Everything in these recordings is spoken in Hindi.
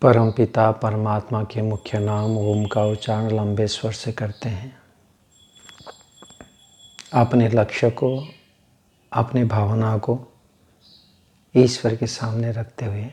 परमपिता परमात्मा के मुख्य नाम ओम का उच्चारण लंबे स्वर से करते हैं। अपने लक्ष्य को, अपनी भावना को ईश्वर के सामने रखते हुए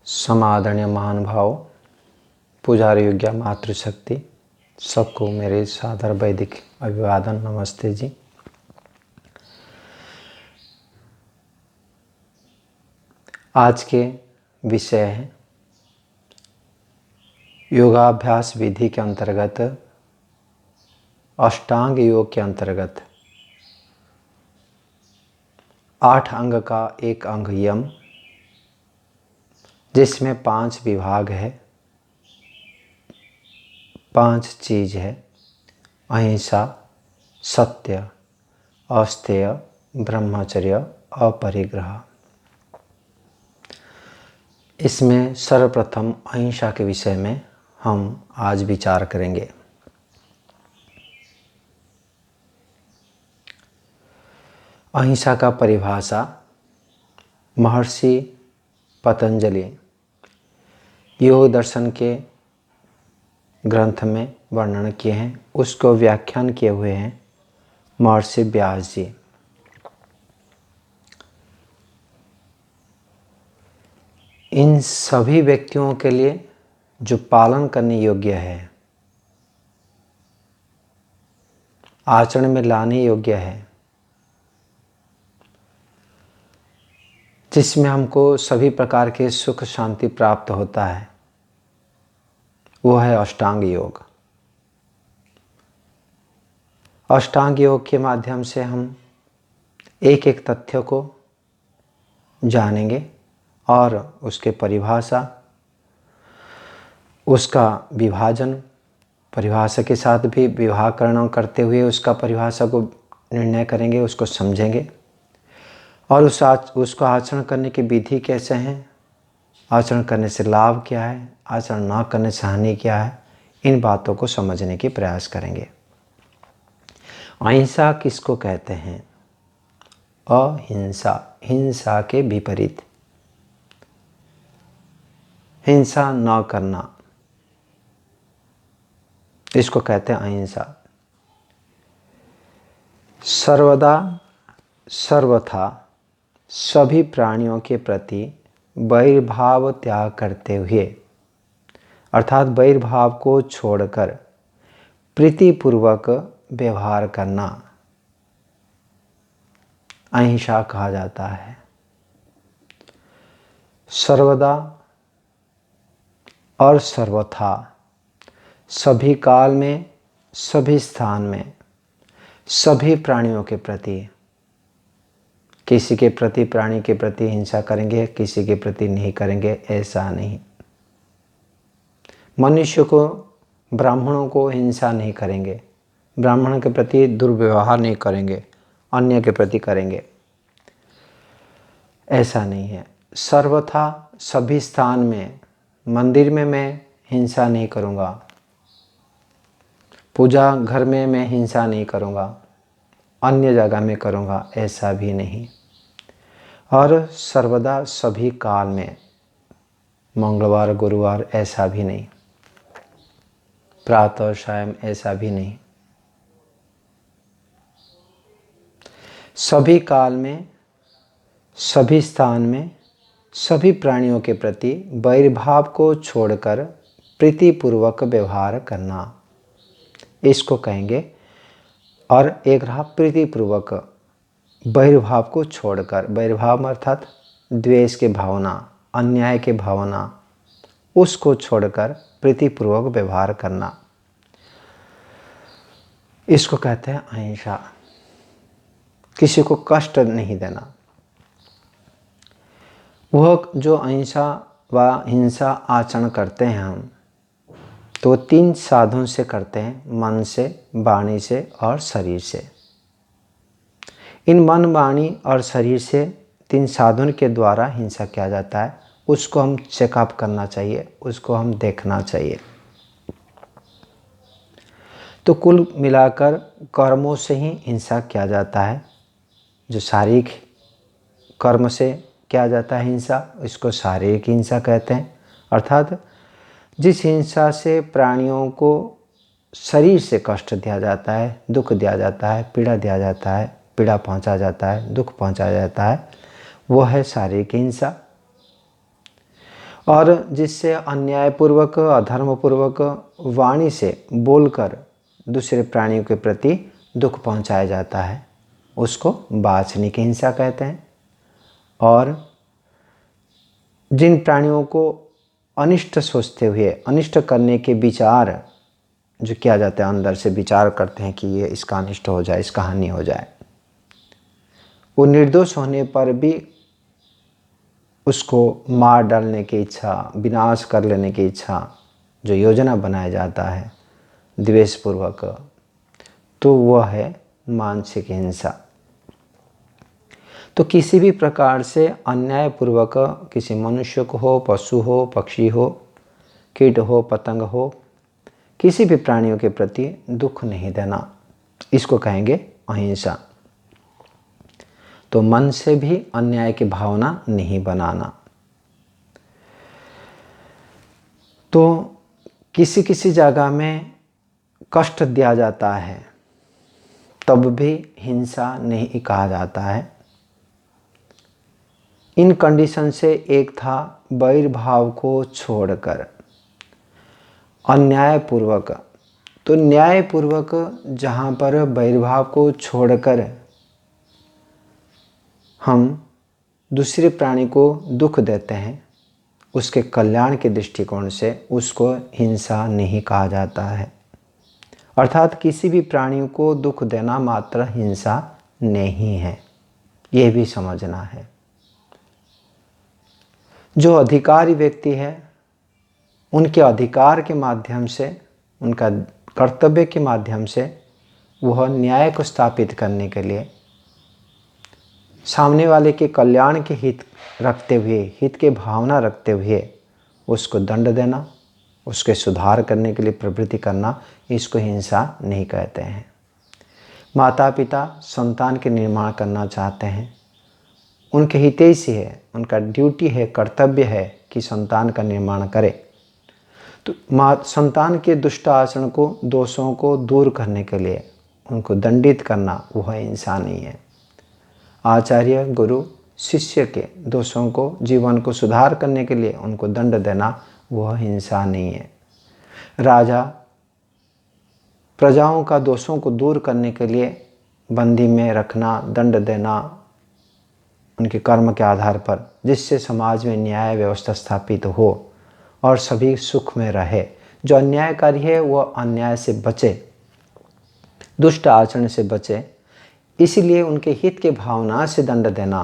समादरणीय महान भाव, पुजारी योग्य मातृशक्ति, सबको मेरे सादर वैदिक अभिवादन। नमस्ते जी। आज के विषय है योगाभ्यास विधि के अंतर्गत, अष्टांग योग के अंतर्गत 8 अंग का एक अंग यम, जिसमें 5 विभाग है, 5 चीज है: अहिंसा, सत्य, अस्तेय, ब्रह्मचर्य, अपरिग्रह। इसमें सर्वप्रथम अहिंसा के विषय में हम आज विचार करेंगे। अहिंसा का परिभाषा महर्षि पतंजलि योग दर्शन के ग्रंथ में वर्णन किए हैं, उसको व्याख्यान किए हुए हैं महर्षि व्यास जी। इन सभी व्यक्तियों के लिए जो पालन करने योग्य है, आचरण में लाने योग्य है, जिसमें हमको सभी प्रकार के सुख शांति प्राप्त होता है, वो है अष्टांग योग। अष्टांग योग के माध्यम से हम एक एक तथ्य को जानेंगे और उसके परिभाषा, उसका विभाजन, परिभाषा के साथ भी विभागकरण करते हुए उसका परिभाषा को निर्णय करेंगे, उसको समझेंगे और उसको आचरण करने की विधि कैसे हैं, आचरण करने से लाभ क्या है, आचरण न करने से हानि क्या है, इन बातों को समझने की प्रयास करेंगे। अहिंसा किसको कहते हैं? अहिंसा, हिंसा के विपरीत, हिंसा न करना, इसको कहते हैं अहिंसा। सर्वदा सर्वथा सभी प्राणियों के प्रति वैरभाव त्याग करते हुए, अर्थात वैरभाव को छोड़कर प्रीतिपूर्वक व्यवहार करना अहिंसा कहा जाता है। सर्वदा और सर्वथा, सभी काल में, सभी स्थान में, सभी प्राणियों के प्रति, किसी के प्रति, प्राणी के प्रति हिंसा करेंगे, किसी के प्रति नहीं करेंगे, ऐसा नहीं। मनुष्य को, ब्राह्मणों को हिंसा नहीं करेंगे, ब्राह्मण के प्रति दुर्व्यवहार नहीं करेंगे, अन्य के प्रति करेंगे, ऐसा नहीं है। सर्वथा सभी स्थान में, मंदिर में मैं हिंसा नहीं करूँगा, पूजा घर में मैं हिंसा नहीं करूँगा, अन्य जगह में करूँगा, ऐसा भी नहीं। और सर्वदा सभी काल में, मंगलवार गुरुवार ऐसा भी नहीं, प्रातः सायं ऐसा भी नहीं। सभी काल में, सभी स्थान में, सभी प्राणियों के प्रति वैरभाव को छोड़कर प्रीतिपूर्वक व्यवहार करना, इसको कहेंगे। और एक रहा प्रीतिपूर्वक, वैरभाव को छोड़कर, वैरभाव अर्थात द्वेष के भावना, अन्याय के भावना, उसको छोड़कर प्रीतिपूर्वक व्यवहार करना, इसको कहते हैं अहिंसा। किसी को कष्ट नहीं देना। वह जो अहिंसा व हिंसा आचरण करते हैं हम, तो 3 साधनों से करते हैं, मन से, वाणी से और शरीर से। इन मन, वाणी और शरीर से 3 साधनों के द्वारा हिंसा किया जाता है, उसको हम चेकअप करना चाहिए, उसको हम देखना चाहिए। तो कुल मिलाकर कर्मों से ही हिंसा किया जाता है। जो शारीरिक कर्म से किया जाता है हिंसा, इसको शारीरिक हिंसा कहते हैं। अर्थात जिस हिंसा से प्राणियों को शरीर से कष्ट दिया जाता है, दुख दिया जाता है, पीड़ा दिया जाता है, पीड़ा पहुंचा जाता है, दुख पहुंचाया जाता है, वो है शारीरिक हिंसा। और जिससे अन्यायपूर्वक, अधर्मपूर्वक वाणी से बोलकर दूसरे प्राणियों के प्रति दुख पहुंचाया जाता है, उसको वाचनिक हिंसा कहते हैं। और जिन प्राणियों को अनिष्ट सोचते हुए, अनिष्ट करने के विचार जो किया जाता है, अंदर से विचार करते हैं कि ये इसका अनिष्ट हो जाए, इसका हानि हो जाए, वो निर्दोष होने पर भी उसको मार डालने की इच्छा, विनाश कर लेने की इच्छा, जो योजना बनाया जाता है द्वेषपूर्वक, तो वह है मानसिक हिंसा। तो किसी भी प्रकार से अन्यायपूर्वक किसी मनुष्य को हो, पशु हो, पक्षी हो, कीट हो, पतंग हो, किसी भी प्राणियों के प्रति दुख नहीं देना, इसको कहेंगे अहिंसा। तो मन से भी अन्याय की भावना नहीं बनाना। तो किसी किसी जगह में कष्ट दिया जाता है, तब भी हिंसा नहीं कहा जाता है। इन कंडीशन से एक था वैरभाव को छोड़कर अन्यायपूर्वक। तो न्यायपूर्वक जहाँ पर वैरभाव को छोड़कर हम दूसरे प्राणी को दुख देते हैं, उसके कल्याण के दृष्टिकोण से उसको हिंसा नहीं कहा जाता है। अर्थात किसी भी प्राणी को दुख देना मात्र हिंसा नहीं है, यह भी समझना है। जो अधिकारी व्यक्ति है, उनके अधिकार के माध्यम से, उनका कर्तव्य के माध्यम से वह न्याय को स्थापित करने के लिए सामने वाले के कल्याण के हित रखते हुए, हित के भावना रखते हुए उसको दंड देना, उसके सुधार करने के लिए प्रवृत्ति करना, इसको हिंसा नहीं कहते हैं। माता पिता संतान के निर्माण करना चाहते हैं, उनके हितैषी है, उनका ड्यूटी है, कर्तव्य है कि संतान का निर्माण करे। तो संतान के दुष्ट आचरण को, दोषों को दूर करने के लिए उनको दंडित करना, वह हिंसा नहीं है। आचार्य, गुरु, शिष्य के दोषों को, जीवन को सुधार करने के लिए उनको दंड देना, वह हिंसा नहीं है। राजा प्रजाओं का दोषों को दूर करने के लिए बंदी में रखना, दंड देना उनके कर्म के आधार पर, जिससे समाज में न्याय व्यवस्था स्थापित हो और सभी सुख में रहे। जो अन्यायकारी है वह अन्याय से बचे, दुष्ट आचरण से बचे, इसलिए उनके हित के भावना से दंड देना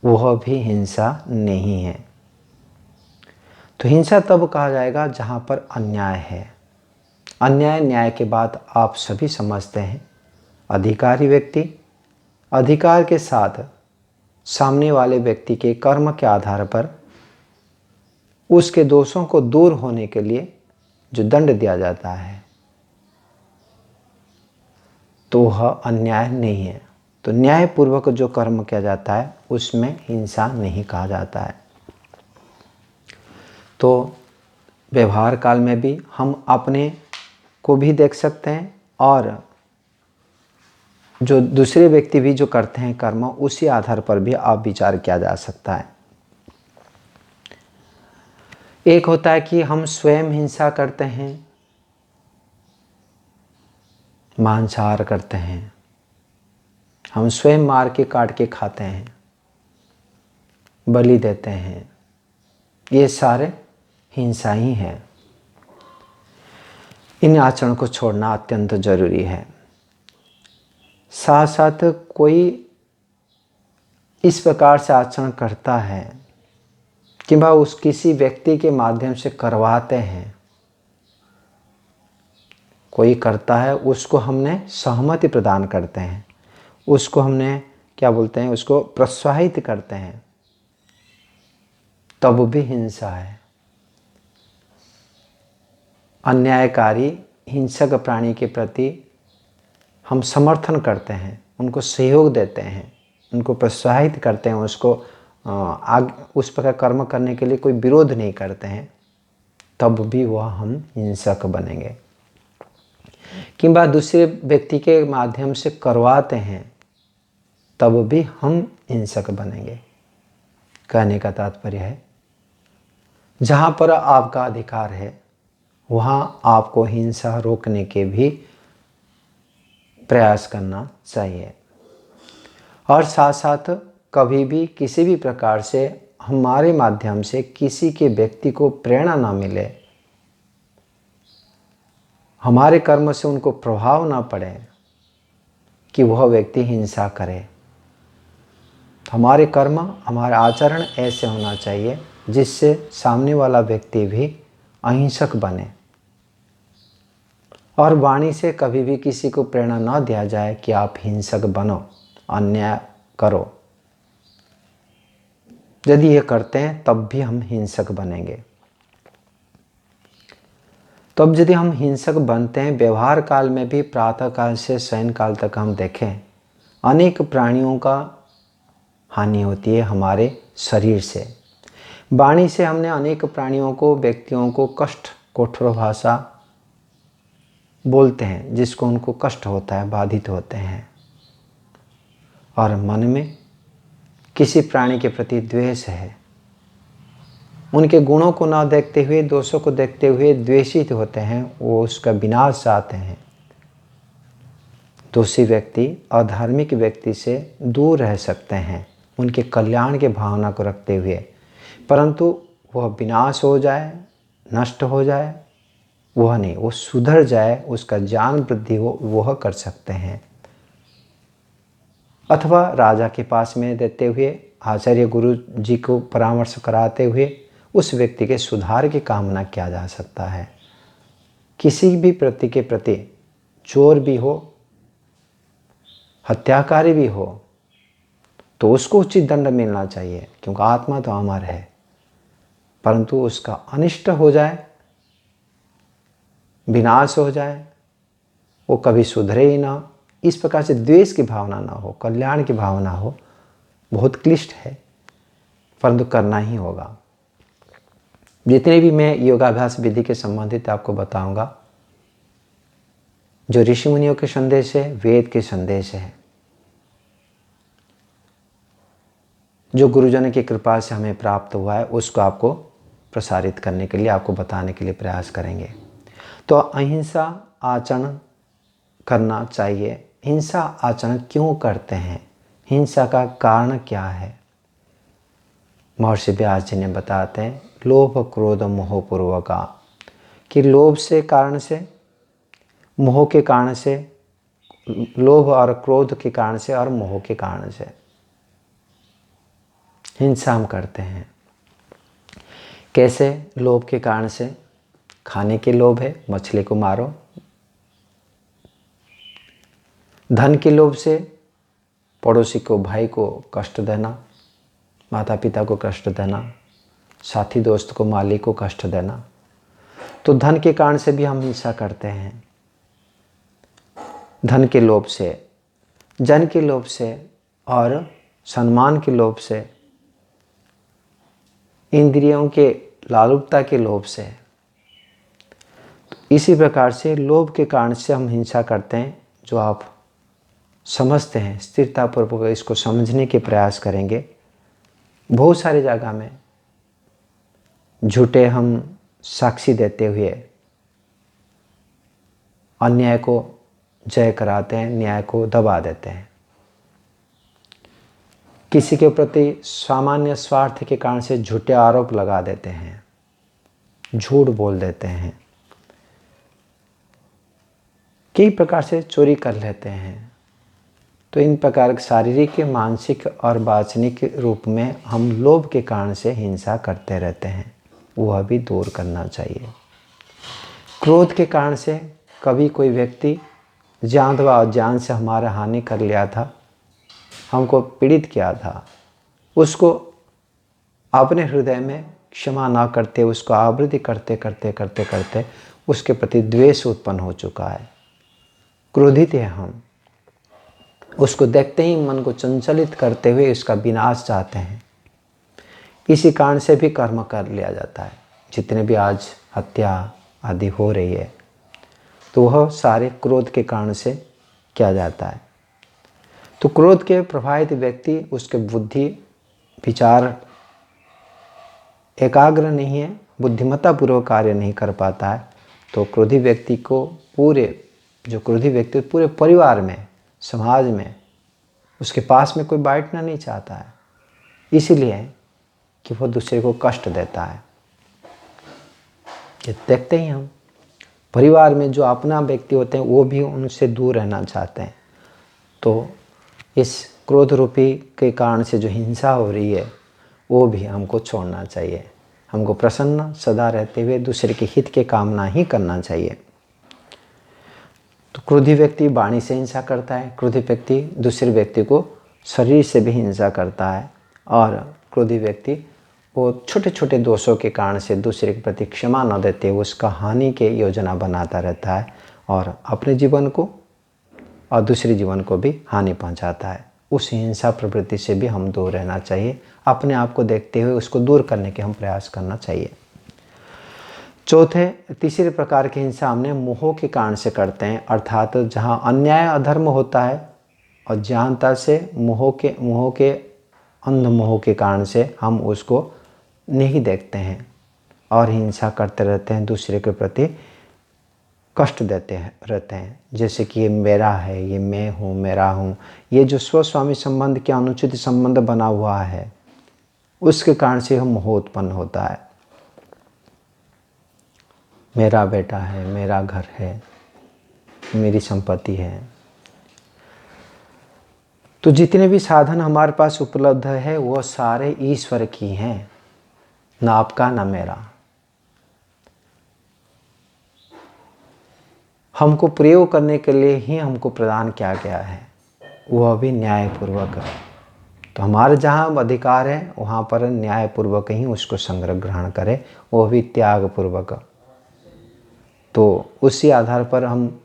वह भी हिंसा नहीं है। तो हिंसा तब कहा जाएगा जहाँ पर अन्याय है। अन्याय न्याय के बाद आप सभी समझते हैं, अधिकारी व्यक्ति अधिकार के साथ सामने वाले व्यक्ति के कर्म के आधार पर उसके दोषों को दूर होने के लिए जो दंड दिया जाता है, तो वह अन्याय नहीं है। तो न्यायपूर्वक जो कर्म किया जाता है उसमें हिंसा नहीं कहा जाता है। तो व्यवहार काल में भी हम अपने को भी देख सकते हैं और जो दूसरे व्यक्ति भी जो करते हैं कर्म, उसी आधार पर भी आप विचार किया जा सकता है। एक होता है कि हम स्वयं हिंसा करते हैं, मांसाहार करते हैं, हम स्वयं मार के काट के खाते हैं, बलि देते हैं, ये सारे हिंसा ही हैं। इन आचरण को छोड़ना अत्यंत जरूरी है। साथ साथ कोई इस प्रकार से आचरण करता है किंवा उस किसी व्यक्ति के माध्यम से करवाते हैं, कोई करता है उसको हमने सहमति प्रदान करते हैं, उसको हमने क्या बोलते हैं, उसको प्रोत्साहित करते हैं, तब भी हिंसा है। अन्यायकारी हिंसक प्राणी के प्रति हम समर्थन करते हैं, उनको सहयोग देते हैं, उनको प्रोत्साहित करते हैं, उसको उस प्रकार कर्म करने के लिए कोई विरोध नहीं करते हैं, तब भी वह हम हिंसक बनेंगे। किंवा दूसरे व्यक्ति के माध्यम से करवाते हैं, तब भी हम हिंसक बनेंगे। कहने का तात्पर्य है, जहाँ पर आपका अधिकार है वहाँ आपको हिंसा रोकने के भी प्रयास करना चाहिए। और साथ साथ कभी भी किसी भी प्रकार से हमारे माध्यम से किसी के व्यक्ति को प्रेरणा ना मिले, हमारे कर्म से उनको प्रभाव ना पड़े कि वह व्यक्ति हिंसा करे। हमारे कर्म, हमारा आचरण ऐसे होना चाहिए जिससे सामने वाला व्यक्ति भी अहिंसक बने। और वाणी से कभी भी किसी को प्रेरणा न दिया जाए कि आप हिंसक बनो, अन्याय करो। यदि ये करते हैं तब भी हम हिंसक बनेंगे। तब यदि हम हिंसक बनते हैं, व्यवहार काल में भी प्रातः काल से शयन काल तक हम देखें, अनेक प्राणियों का हानि होती है हमारे शरीर से। वाणी से हमने अनेक प्राणियों को, व्यक्तियों को कष्ट, कठोर भाषा बोलते हैं जिसको उनको कष्ट होता है, बाधित होते हैं। और मन में किसी प्राणी के प्रति द्वेष है, उनके गुणों को ना देखते हुए, दोषों को देखते हुए द्वेषित होते हैं, वो उसका विनाश चाहते हैं। दोषी व्यक्ति अधार्मिक व्यक्ति से दूर रह सकते हैं उनके कल्याण के भावना को रखते हुए, परंतु वह विनाश हो जाए, नष्ट हो जाए, वह नहीं, वो सुधर जाए, उसका ज्ञान वृद्धि हो, वह कर सकते हैं। अथवा राजा के पास में देते हुए, आचार्य गुरु जी को परामर्श कराते हुए उस व्यक्ति के सुधार की कामना किया जा सकता है। किसी भी प्रति के प्रति, चोर भी हो, हत्याकारी भी हो, तो उसको उचित दंड मिलना चाहिए, क्योंकि आत्मा तो अमर है। परंतु उसका अनिष्ट हो जाए, विनाश हो जाए, वो कभी सुधरे ही ना, इस प्रकार से द्वेष की भावना ना हो, कल्याण की भावना हो, बहुत क्लिष्ट है, परंतु करना ही होगा। जितने भी मैं योगाभ्यास विधि के संबंधित आपको बताऊंगा, जो ऋषि मुनियों के संदेश है, वेद के संदेश है, जो गुरुजन की कृपा से हमें प्राप्त हुआ है, उसको आपको प्रसारित करने के लिए, आपको बताने के लिए प्रयास करेंगे। तो अहिंसा आचरण करना चाहिए। हिंसा आचरण क्यों करते हैं, हिंसा का कारण क्या है? महर्षि व्यास जी ने बताते हैं, लोभ क्रोध मोह पूर्वका, कि लोभ से कारण से, मोह के कारण से, लोभ और क्रोध के कारण से और मोह के कारण से हिंसा हम करते हैं। कैसे? लोभ के कारण से, खाने के लोभ है, मछली को मारो। धन के लोभ से, पड़ोसी को, भाई को कष्ट देना, माता पिता को कष्ट देना, साथी दोस्त को, मालिक को कष्ट देना। तो धन के कारण से भी हम हिंसा करते हैं। धन के लोभ से, जन के लोभ से और सम्मान के लोभ से, इंद्रियों के लालुपता के लोभ से। तो इसी प्रकार से लोभ के कारण से हम हिंसा करते हैं। जो आप समझते हैं, स्थिरतापूर्वक इसको समझने के प्रयास करेंगे, बहुत सारी जगह में झूठे हम साक्षी देते हुए अन्याय को जय कराते हैं, न्याय को दबा देते हैं। किसी के प्रति सामान्य स्वार्थ के कारण से झूठे आरोप लगा देते हैं, झूठ बोल देते हैं, कई प्रकार से चोरी कर लेते हैं। तो इन प्रकार के शारीरिक, मानसिक और वाचनिक रूप में हम लोभ के कारण से हिंसा करते रहते हैं, वह भी दूर करना चाहिए। क्रोध के कारण से कभी कोई व्यक्ति जान व अज्ञान से हमारा हानि कर लिया था, हमको पीड़ित किया था, उसको अपने हृदय में क्षमा ना करते, उसको आवृत्ति करते करते करते करते उसके प्रति द्वेष उत्पन्न हो चुका है, क्रोधित है हम, उसको देखते ही मन को चंचलित करते हुए उसका विनाश चाहते हैं। इसी कारण से भी कर्म कर लिया जाता है। जितने भी आज हत्या आदि हो रही है तो वह सारे क्रोध के कारण से किया जाता है। तो क्रोध के प्रभावित व्यक्ति, उसके बुद्धि विचार एकाग्र नहीं है, बुद्धिमत्तापूर्वक कार्य नहीं कर पाता है, तो क्रोधी व्यक्ति को पूरे परिवार में, समाज में, उसके पास में कोई बैठना नहीं चाहता है, इसलिए कि वो दूसरे को कष्ट देता है। ये देखते ही हम परिवार में जो अपना व्यक्ति होते हैं वो भी उनसे दूर रहना चाहते हैं। तो इस क्रोध रूपी के कारण से जो हिंसा हो रही है वो भी हमको छोड़ना चाहिए। हमको प्रसन्न सदा रहते हुए दूसरे के हित के कामना ही करना चाहिए। तो क्रोधी व्यक्ति वाणी से हिंसा करता है, क्रोधी व्यक्ति दूसरे व्यक्ति को शरीर से भी हिंसा करता है, और क्रोधी व्यक्ति वो छोटे छोटे दोषों के कारण से दूसरे के प्रति क्षमा न देते उसका हानि के योजना बनाता रहता है और अपने जीवन को और दूसरे जीवन को भी हानि पहुंचाता है। उस हिंसा प्रवृत्ति से भी हम दूर रहना चाहिए। अपने आप को देखते हुए उसको दूर करने के हम प्रयास करना चाहिए। तीसरे प्रकार की हिंसा हमने मोह के कारण से करते हैं, अर्थात जहाँ अन्याय अधर्म होता है और जानता से मोह के अंध मोह के कारण से हम उसको नहीं देखते हैं और हिंसा करते रहते हैं, दूसरे के प्रति कष्ट देते रहते हैं। जैसे कि ये मेरा है, ये मैं हूँ, मेरा हूँ, ये जो स्वस्वामी संबंध के अनुचित संबंध बना हुआ है उसके कारण से हम मोह उत्पन्न होता है। मेरा बेटा है, मेरा घर है, मेरी संपत्ति है। तो जितने भी साधन हमारे पास उपलब्ध है वो सारे ईश्वर की हैं, ना आपका ना मेरा। हमको प्रयोग करने के लिए ही हमको प्रदान किया गया है, वह भी न्यायपूर्वक। तो हमारे जहाँ अधिकार है वहाँ पर न्यायपूर्वक ही उसको संग्रह ग्रहण करें, वह भी त्यागपूर्वक। तो उसी आधार पर हम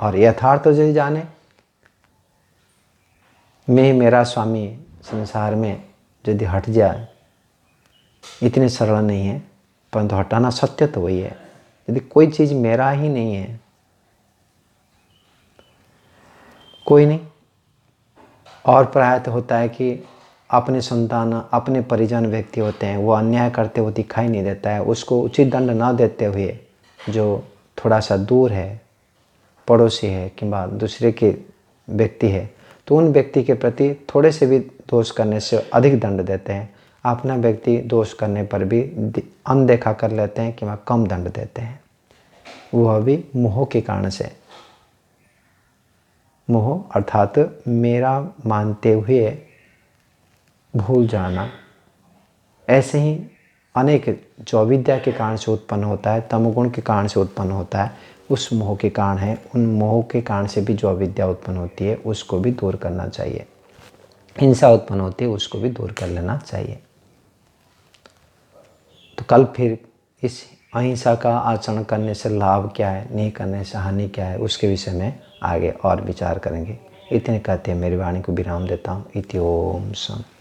और यथार्थ जो जाने, मैं मेरा स्वामी संसार में यदि हट जाए, इतने सरल नहीं है, परंतु हटाना सत्य तो वही है। यदि कोई चीज़ मेरा ही नहीं है, कोई नहीं। और प्रायः होता है कि अपने संतान, अपने परिजन व्यक्ति होते हैं, वो अन्याय करते हुए दिखाई नहीं देता है, उसको उचित दंड ना देते हुए जो थोड़ा सा दूर है, पड़ोसी है किंवा दूसरे के व्यक्ति है, तो उन व्यक्ति के प्रति थोड़े से भी दोष करने से अधिक दंड देते हैं। अपना व्यक्ति दोष करने पर भी अनदेखा कर लेते हैं किंवा कम दंड देते हैं। वह भी मोह के कारण से। मोह अर्थात मेरा मानते हुए भूल जाना। ऐसे ही अनेक जो अविद्या के कारण से उत्पन्न होता है, तमोगुण के कारण से उत्पन्न होता है, उस मोह के कारण है। उन मोह के कारण से भी जो अविद्या उत्पन्न होती है उसको भी दूर करना चाहिए। हिंसा उत्पन्न होती है उसको भी दूर कर लेना चाहिए। तो कल फिर इस अहिंसा का आचरण करने से लाभ क्या है, नहीं करने से हानि क्या है, उसके विषय में आगे और विचार करेंगे। इतने कहते हैं मेरी वाणी को विराम देता हूँ। इति ओम शांति।